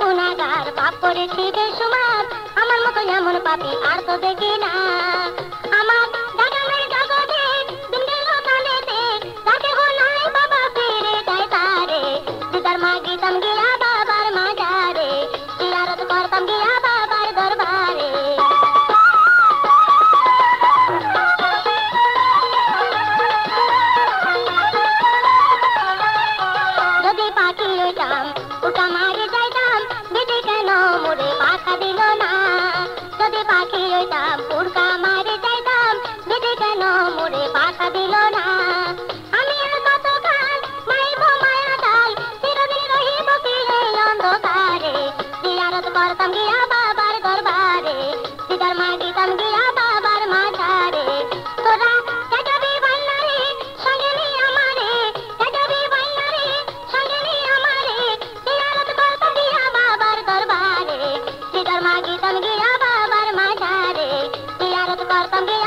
গুনাহগার পাপ করেছি বেশুমার আমার মতো এমন পাপী আর তো দেখি না আমার দাদামের জগতে বিন্দের কানেতে তাকে হো নাই বাবা ফিরে যায় তারে দিদার মাগিতাম গিয়া বাবার মাজারে জিয়ারত করতাম গিয়া বাবার দরবারে যদি পাখি হইতাম উল্টা মারি যাইতাম বিধি কেন মোরে পাখা দিল না যদি পাখি হইতাম উল্টা মারি যাইতাম বিধি কেন মোরে পাখা দিল না আমি আর কতকাল মাইব মায়া ডাল চিরদিন রহিব কি এই অন্ধকারে জিয়ারত করতাম গিয়া বাবার দরবারে দিদার মাগিতাম গিয়া বাবার মাঝারে তোরা যাবি ভান্ডারে সঙ্গে নিয়ে আমারে যাবি ভান্ডারে সঙ্গে নিয়ে আমারে জিয়ারত করতাম গিয়া বাবার দরবারে দিদার মাগিতাম গিয়া বাবার মাঝারে জিয়ারত করতাম গিয়া